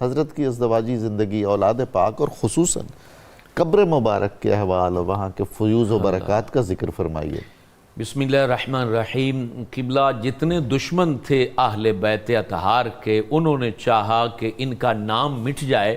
حضرت کی ازدواجی زندگی، اولاد پاک اور خصوصاً قبر مبارک کے احوال اور وہاں کے فیوز و برکات کا ذکر فرمائیے۔ بسم اللہ الرحمن الرحیم۔ قبلہ جتنے دشمن تھے اہل بیت اطہار کے، انہوں نے چاہا کہ ان کا نام مٹ جائے،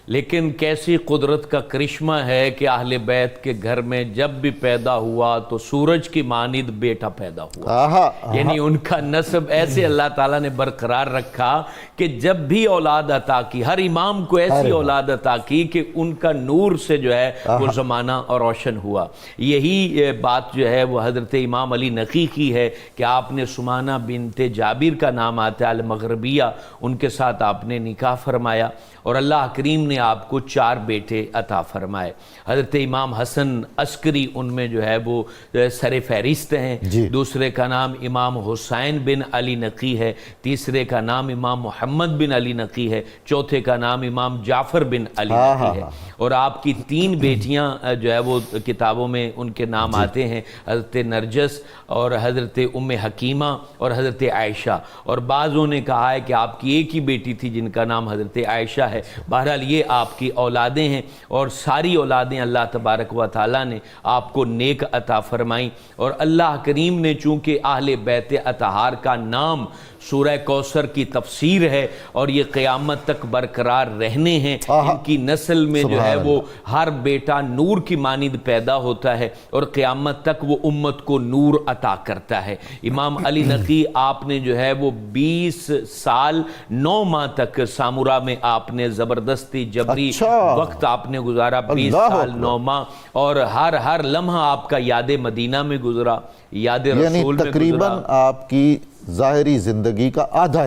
لیکن کیسی قدرت کا کرشمہ ہے کہ اہل بیت کے گھر میں جب بھی پیدا ہوا تو سورج کی مانند بیٹا پیدا ہوا۔ یعنی ان کا نسب ایسے اللہ تعالیٰ نے برقرار رکھا کہ جب بھی اولاد عطا کی، ہر امام کو ایسی اولاد عطا کی کہ ان کا نور سے جو ہے وہ زمانہ اور روشن ہوا۔ یہی بات جو ہے وہ حضرت امام علی نقی کی ہے کہ آپ نے سمانہ بنت جابر کا نام آتا ہے المغربیہ، ان کے ساتھ آپ نے نکاح فرمایا اور اللہ کریم نے آپ کو 4 بیٹے عطا فرمائے۔ حضرت امام حسن عسکری ان میں جو ہے وہ سر فہرست ہیں، دوسرے کا نام امام حسین بن علی نقی ہے، تیسرے کا نام امام محمد بن علی نقی ہے، چوتھے کا نام امام جعفر بن علی نقی ہے، اور آپ کی 3 بیٹیاں جو ہے وہ کتابوں میں ان کے نام آتے ہیں، حضرت نرجس اور حضرت ام حکیمہ اور حضرت عائشہ، اور بعضوں نے کہا ہے کہ آپ کی ایک ہی بیٹی تھی جن کا نام حضرت عائشہ ہے۔ بہرحال یہ آپ کی اولادیں ہیں، اور ساری اولادیں اللہ تبارک و تعالیٰ نے آپ کو نیک عطا فرمائیں، اور اللہ کریم نے چونکہ اہل بیت اطہار کا نام سورہ کوثر کی تفسیر ہے اور یہ قیامت تک برقرار رہنے ہیں، ان کی نسل میں جو ہے وہ ہر بیٹا نور کی مانند پیدا ہوتا ہے اور قیامت تک وہ امت کو نور عطا کرتا ہے۔ امام علی نقی آپ نے جو ہے وہ 20 سال 9 ماہ تک سامورا میں آپ نے زبردستی جبری وقت آپ نے گزارا، 20 سال 9 ماہ، اور ہر لمحہ آپ کا یاد مدینہ میں گزرا، یاد رسول میں گزرا۔ تقریباً آپ کی ظاہری زندگی کا آدھا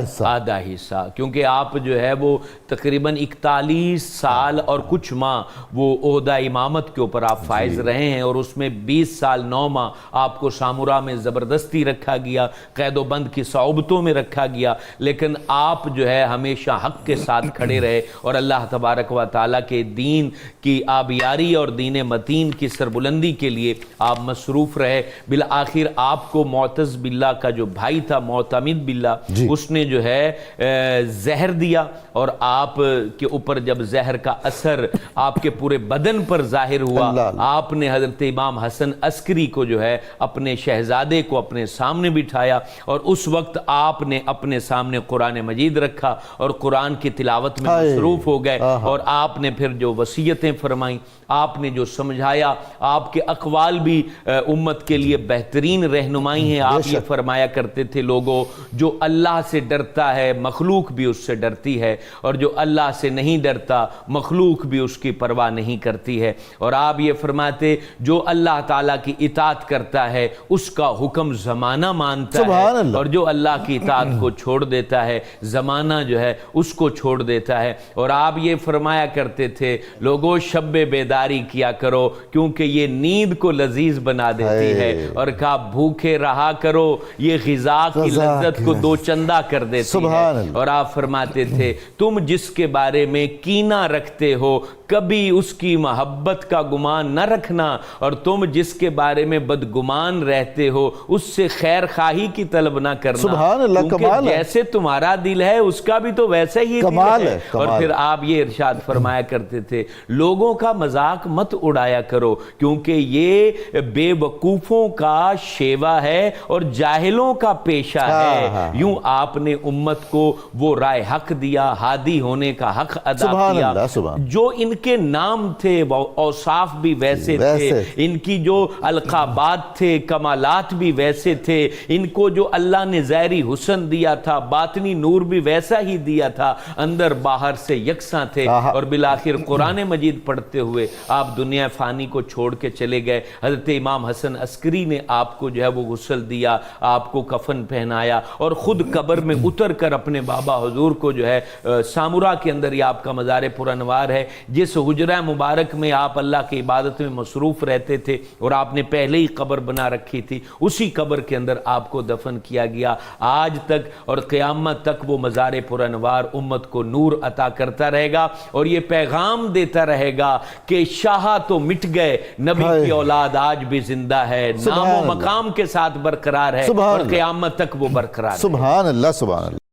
حصہ، کیونکہ آپ جو ہے وہ تقریباً 41 سال اور کچھ ماہ وہ عہدہ امامت کے اوپر آپ فائز رہے ہیں، اور اس میں 20 سال 9 ماہ آپ کو سامورا میں زبردستی رکھا گیا، قید و بند کی صعوبتوں میں رکھا گیا، لیکن آپ جو ہے ہمیشہ حق کے ساتھ کھڑے رہے اور اللہ تبارک و تعالیٰ کے دین کی آبیاری اور دین متین کی سربلندی کے لیے آپ مصروف رہے۔ بالآخر آپ کو معتز باللہ کا جو بھائی تھا، معتمد باللہ، اس نے جو ہے زہر دیا، اور آپ کے اوپر جب زہر کا اثر آپ کے پورے بدن پر ظاہر ہوا، آپ نے حضرت امام حسن عسکری کو جو ہے اپنے شہزادے کو اپنے سامنے بٹھایا، اور اس وقت آپ نے اپنے سامنے قرآن مجید رکھا اور قرآن کی تلاوت میں مصروف ہو گئے، اور آپ نے پھر جو وصیتیں فرمائیں، آپ نے جو سمجھایا، آپ کے اقوال بھی امت کے لیے بہترین رہنمائی ہیں۔ آپ یہ فرمایا کرتے تھے، لوگوں جو اللہ سے ڈرتا ہے مخلوق بھی اس سے ڈرتی ہے، اور جو اللہ سے نہیں ڈرتا مخلوق بھی اس کی پرواہ نہیں کرتی ہے، اور آپ یہ فرماتے جو اللہ تعالیٰ کی اطاعت کرتا ہے اس کا حکم زمانہ مانتا ہے، اور جو اللہ کی اطاعت کو چھوڑ دیتا ہے زمانہ جو ہے اس کو چھوڑ دیتا ہے۔ اور آپ یہ فرمایا کرتے تھے، لوگوں شب بیداری کیا کرو کیونکہ یہ نیند کو لذیذ بنا دیتی ہے، اور کہا بھوکے رہا کرو یہ غذا کی لذت کو 2 چندہ کر دیتی ہے۔ اور آپ فرماتے تھے تم جس کے بارے میں کینہ رکھتے ہو کبھی اس کی محبت کا گمان نہ رکھنا، اور تم جس کے بارے میں بدگمان رہتے ہو اس سے خیر خواہی کی طلب نہ کرنا، کیونکہ جیسے تمہارا دل ہے اس کا بھی تو ویسے ہی دل ہے۔ اور پھر آپ یہ ارشاد فرمایا کرتے تھے، لوگوں کا مذاق مت اڑایا کرو کیونکہ یہ بے وقوفوں کا شیوا ہے اور جاہلوں کا پیشہ ہے۔ یوں آپ نے امت کو وہ رائے حق دیا، ہادی ہونے کا حق ادا کیا، جو ان کے نام تھے وہ اوصاف بھی ویسے تھے، ان کی جو القابات تھے کمالات بھی ویسے تھے، ان کو جو اللہ نے ظاہری حسن دیا تھا باطنی نور بھی ویسا ہی دیا تھا، اندر باہر سے یکساں تھے۔ اور بالآخر قرآن مجید پڑھتے ہوئے آپ دنیا فانی کو چھوڑ کے چلے گئے۔ حضرت امام حسن عسکری نے آپ کو جو ہے وہ غسل دیا، آپ کو کفن پہنایا، اور خود قبر میں اتر کر اپنے بابا حضور کو جو ہے سامورا کے اندر یہ آپ کا مزار پرانوار ہے، جس حجرہ مبارک میں آپ اللہ کی عبادت میں مصروف رہتے تھے اور آپ نے پہلے ہی قبر بنا رکھی تھی، اسی قبر کے اندر آپ کو دفن کیا گیا۔ آج تک اور قیامت تک وہ مزار پرانوار امت کو نور عطا کرتا رہے گا، اور یہ پیغام دیتا رہے گا کہ شاہ تو مٹ گئے، نبی کی اولاد آج بھی زندہ ہے، نام و مقام کے ساتھ برقرار ہے، اور قیامت تک وہ برقرار ہے۔ سبحان اللہ، سبحان اللہ۔